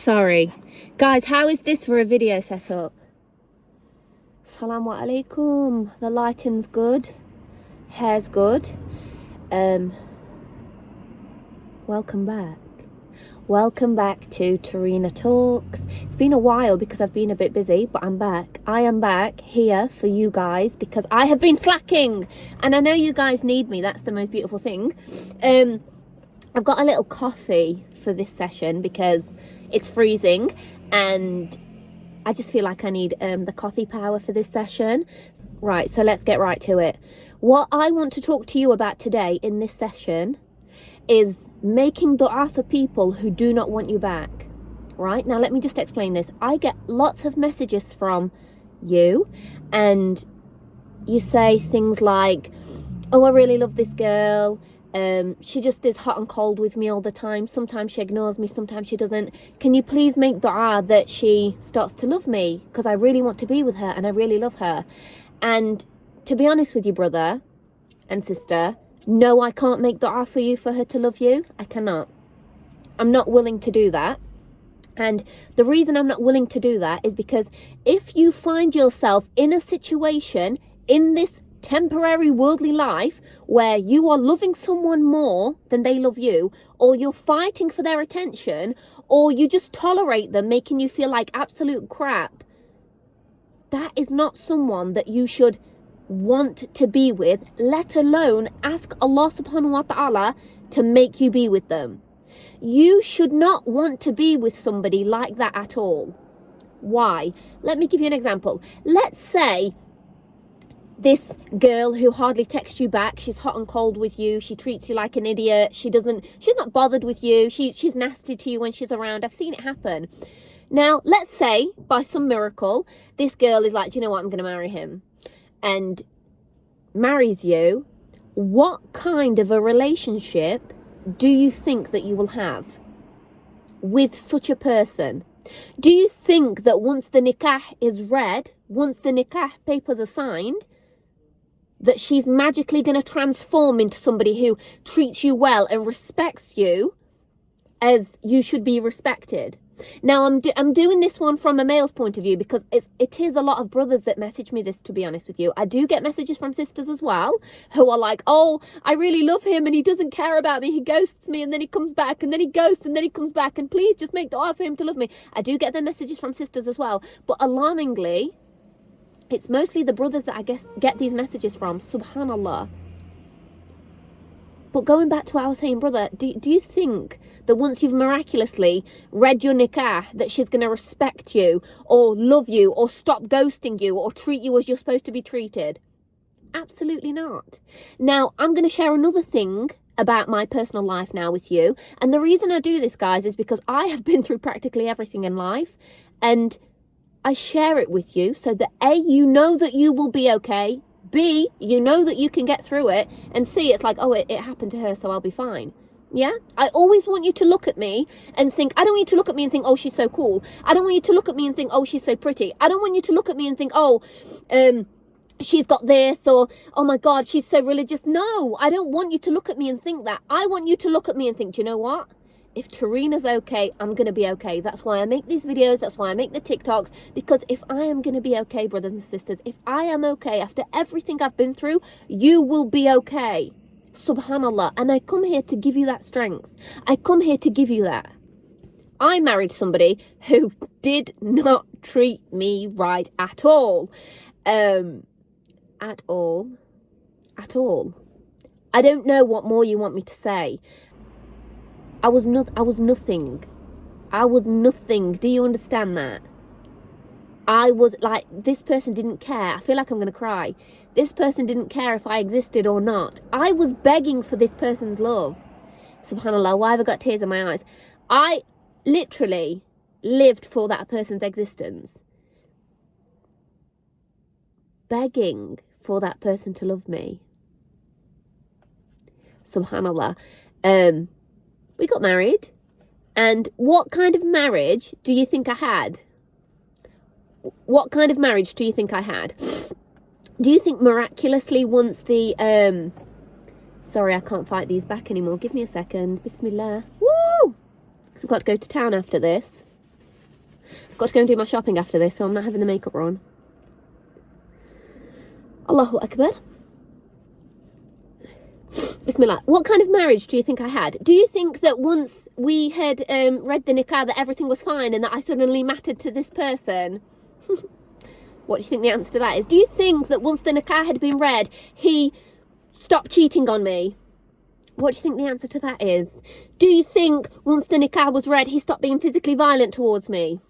Sorry. Guys, how is this for a video setup? Assalamu alaikum. The lighting's good. Hair's good. Welcome back. Welcome back to Tarina Talks. It's been a while because I've been a bit busy, but I'm back. I am back here for you guys because I have been slacking. And I know you guys need me. That's the most beautiful thing. I've got a little coffee for this session because it's freezing and I just feel like I need the coffee power for this session. Right, so let's get right to it. What I want to talk to you about today in this session is making dua for people who do not want you back. Right, now let me just explain this. I get lots of messages from you and you say things like, oh, I really love this girl. She just is hot and cold with me all the time. Sometimes she ignores me, sometimes she doesn't. Can you please make dua that she starts to love me? Because I really want to be with her and I really love her. And to be honest with you, brother and sister, no, I can't make dua for you for her to love you. I cannot. I'm not willing to do that. And the reason I'm not willing to do that is because if you find yourself in a situation in this temporary worldly life where you are loving someone more than they love you, or you're fighting for their attention, or you just tolerate them making you feel like absolute crap, that is not someone that you should want to be with, let alone ask Allah subhanahu wa ta'ala to make you be with them. You should not want to be with somebody like that at all. Why? Let me give you an example. Let's say this girl who hardly texts you back, she's hot and cold with you, she treats you like an idiot, she's not bothered with you, she's nasty to you when she's around. I've seen it happen. Now, let's say, by some miracle, this girl is like, do you know what, I'm going to marry him, and marries you. What kind of a relationship do you think that you will have with such a person? Do you think that once the nikah is read, once the nikah papers are signed, that she's magically going to transform into somebody who treats you well and respects you as you should be respected? Now, I'm doing this one from a male's point of view because it is a lot of brothers that message me this, to be honest with you. I do get messages from sisters as well who are like, oh, I really love him and he doesn't care about me. He ghosts me and then he comes back and then he ghosts and then he comes back and please just make dua for him to love me. I do get the messages from sisters as well. But alarmingly, it's mostly the brothers that I guess get these messages from, subhanallah. But going back to what I was saying, brother, do you think that once you've miraculously read your nikah that she's going to respect you or love you or stop ghosting you or treat you as you're supposed to be treated? Absolutely not. Now, I'm going to share another thing about my personal life now with you. And the reason I do this, guys, is because I have been through practically everything in life. And I share it with you so that A, you know that you will be okay. B, you know that you can get through it. And C, it's like, oh, it happened to her, so I'll be fine. Yeah? I always want you to look at me and think, I don't want you to look at me and think, oh, she's so cool. I don't want you to look at me and think, oh, she's so pretty. I don't want you to look at me and think, oh, she's got this, or, oh my God, she's so religious. No, I don't want you to look at me and think that. I want you to look at me and think, do you know what? If Tarina's okay, I'm going to be okay. That's why I make these videos. That's why I make the TikToks. Because if I am going to be okay, brothers and sisters, if I am okay after everything I've been through, you will be okay. Subhanallah. And I come here to give you that strength. I come here to give you that. I married somebody who did not treat me right at all. At all. I don't know what more you want me to say. I was nothing. I was nothing. Do you understand that? I was like, this person didn't care. I feel like I'm going to cry. This person didn't care if I existed or not. I was begging for this person's love. Subhanallah, why have I got tears in my eyes? I literally lived for that person's existence. Begging for that person to love me. Subhanallah. We got married, and what kind of marriage do you think I had? What kind of marriage do you think I had? Do you think miraculously once the, sorry, I can't fight these back anymore. Give me a second. Bismillah. Woo! Because I've got to go to town after this. Got to go and do my shopping after this, so I'm not having the makeup on. Allahu Akbar. Bismillah. What kind of marriage do you think I had? Do you think that once we had read the nikah that everything was fine and that I suddenly mattered to this person? What do you think the answer to that is? Do you think that once the nikah had been read, he stopped cheating on me? What do you think the answer to that is? Do you think once the nikah was read, he stopped being physically violent towards me?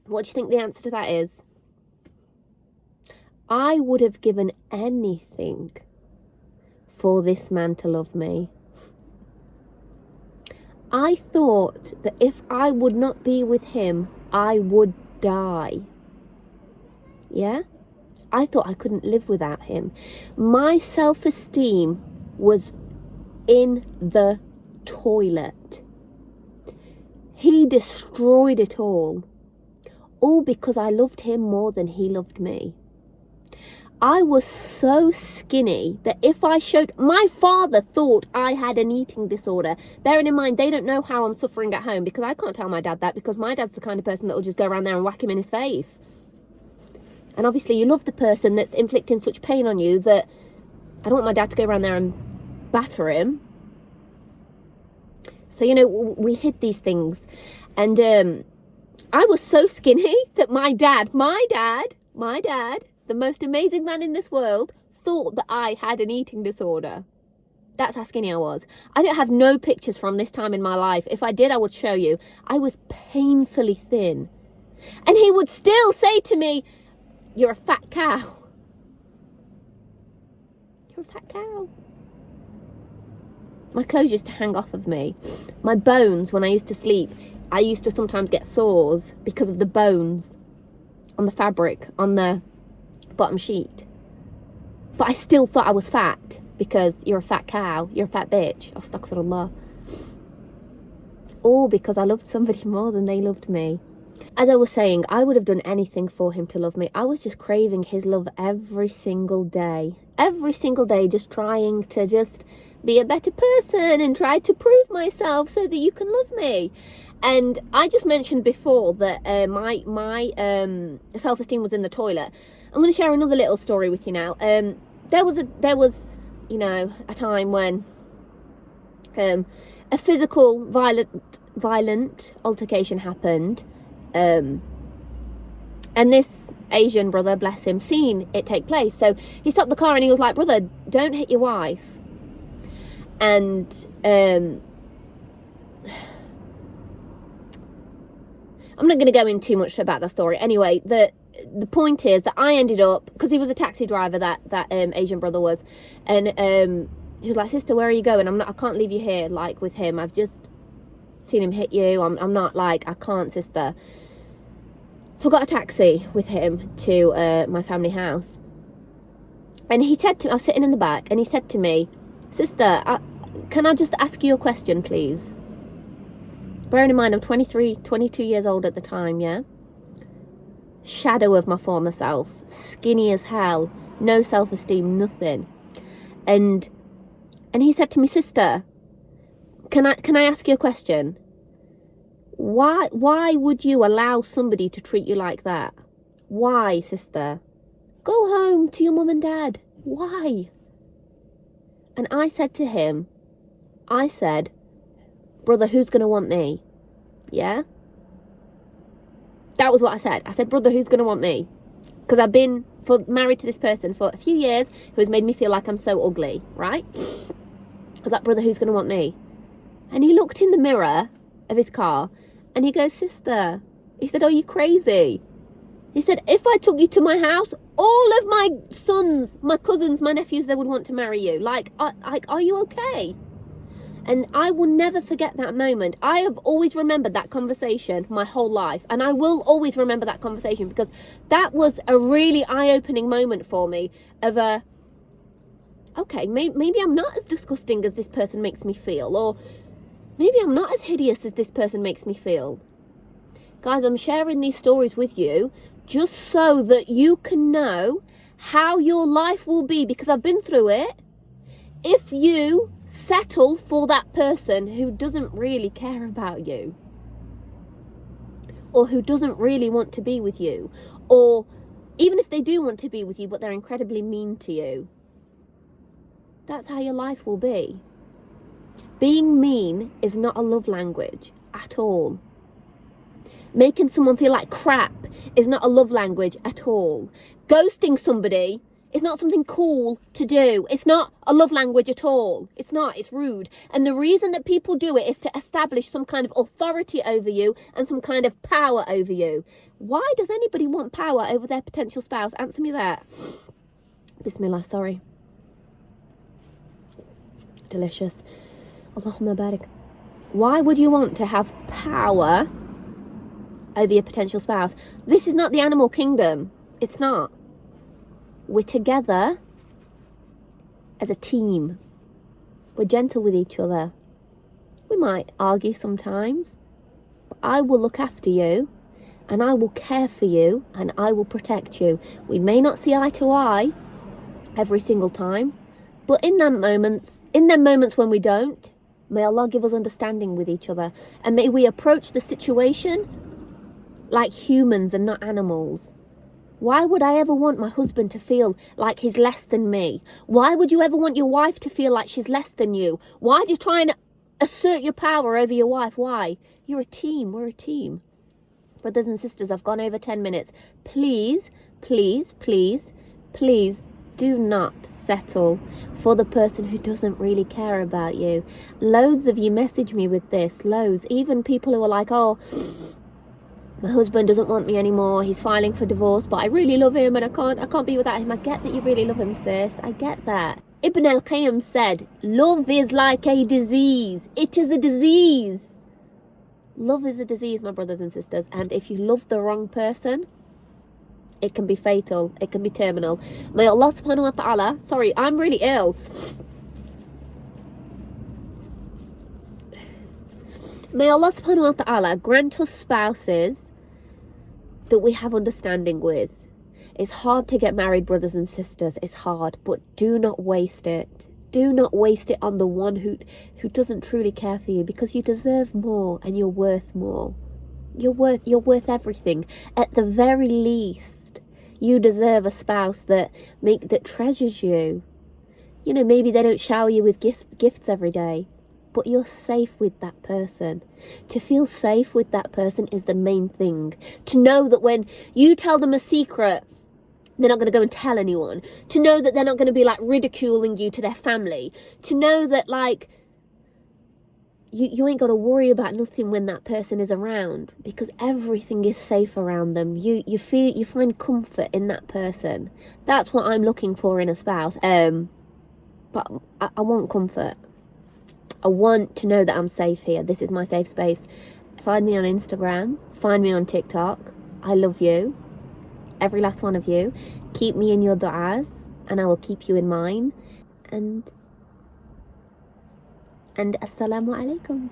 What do you think the answer to that is? I would have given anything for this man to love me. I thought that if I would not be with him, I would die. Yeah? I thought I couldn't live without him. My self-esteem was in the toilet. He destroyed it all because I loved him more than he loved me. I was so skinny that if I showed... My father thought I had an eating disorder. Bearing in mind, they don't know how I'm suffering at home, because I can't tell my dad that, because my dad's the kind of person that will just go around there and whack him in his face. And obviously you love the person that's inflicting such pain on you that I don't want my dad to go around there and batter him. So, you know, we hid these things. And I was so skinny that my dad, the most amazing man in this world, thought that I had an eating disorder. That's how skinny I was. I don't have no pictures from this time in my life. If I did, I would show you. I was painfully thin. And he would still say to me, "You're a fat cow. You're a fat cow." My clothes used to hang off of me. My bones, when I used to sleep, I used to sometimes get sores because of the bones on the fabric, on the bottom sheet. But I still thought I was fat, because you're a fat cow, you're a fat bitch. Astaghfirullah. All because I loved somebody more than they loved me. As I was saying, I would have done anything for him to love me. I was just craving his love every single day. Every single day, just trying to just be a better person and try to prove myself so that you can love me. And I just mentioned before that my self-esteem was in the toilet. I'm going to share another little story with you now. There was, you know, a time when a physical violent altercation happened. And this Asian brother, bless him, seen it take place. So he stopped the car and he was like, "Brother, don't hit your wife." And I'm not going to go in too much about that story. Anyway, the point is that I ended up, because he was a taxi driver, that Asian brother was, and he was like, "Sister, where are you going? I can't leave you here, like, with him. I've just seen him hit you. I'm not, like, I can't, sister." So I got a taxi with him to my family house. And he said to me, I was sitting in the back, and he said to me, "Sister, can I just ask you a question, please?" Bearing in mind, I'm 23, 22 years old at the time, yeah? Shadow of my former self. Skinny as hell. No self-esteem, nothing. And he said to me, "Sister, can I ask you a question? Why would you allow somebody to treat you like that? Why, sister? Go home to your mum and dad. Why?" And I said to him, "Brother, who's going to want me?" Yeah? That was what I said. I said, "Brother, who's going to want me?" Because I've been married to this person for a few years who has made me feel like I'm so ugly, right? I was like, "Brother, who's going to want me?" And he looked in the mirror of his car and he goes, "Sister," he said, "are you crazy?" He said, "If I took you to my house, all of my sons, my cousins, my nephews, they would want to marry you. Like, are you okay?" And I will never forget that moment. I have always remembered that conversation my whole life. And I will always remember that conversation, because that was a really eye-opening moment for me of okay, maybe I'm not as disgusting as this person makes me feel. Or maybe I'm not as hideous as this person makes me feel. Guys, I'm sharing these stories with you just so that you can know how your life will be, because I've been through it. If you settle for that person who doesn't really care about you. or who doesn't really want to be with you, or even if they do want to be with you but they're incredibly mean to you. That's how your life will be. Being mean is not a love language at all. Making someone feel like crap is not a love language at all. Ghosting somebody is not something cool to do. It's not a love language at all. It's not. It's rude. And the reason that people do it is to establish some kind of authority over you and some kind of power over you. Why does anybody want power over their potential spouse? Answer me that. Bismillah, sorry. Delicious. Allahumma barik. Why would you want to have power over your potential spouse? This is not the animal kingdom. It's not. We're together as a team. We're gentle with each other. We might argue sometimes, but I will look after you and I will care for you and I will protect you. We may not see eye to eye every single time, but in them moments when we don't, may Allah give us understanding with each other, and may we approach the situation like humans and not animals. Why would I ever want my husband to feel like he's less than me? Why would you ever want your wife to feel like she's less than you? Why do you try and assert your power over your wife? Why? You're a team. We're a team. Brothers and sisters, I've gone over 10 minutes. Please, please, please, please do not settle for the person who doesn't really care about you. Loads of you message me with this. Loads. Even people who are like, oh, my husband doesn't want me anymore, he's filing for divorce, but I really love him and I can't be without him. I get that you really love him, sis. I get that. Ibn al-Qayyim said, love is like a disease. It is a disease. Love is a disease, my brothers and sisters. And if you love the wrong person, it can be fatal. It can be terminal. May Allah subhanahu wa ta'ala, sorry, I'm really ill. May Allah subhanahu wa ta'ala grant us spouses that we have understanding with. It's hard to get married, brothers and sisters. It's hard, but do not waste it. Do not waste it on the one who doesn't truly care for you, because you deserve more and you're worth more. You're worth everything. At the very least, you deserve a spouse that treasures you. You know, maybe they don't shower you with gifts every day, but you're safe with that person. To feel safe with that person is the main thing. To know that when you tell them a secret, they're not going to go and tell anyone. To know that they're not going to be like ridiculing you to their family. To know that like you ain't got to worry about nothing when that person is around, because everything is safe around them. You find comfort in that person. That's what I'm looking for in a spouse. But I want comfort. I want to know that I'm safe here. This is my safe space. Find me on Instagram. Find me on TikTok. I love you. Every last one of you. Keep me in your du'as, and I will keep you in mine. And assalamu alaikum.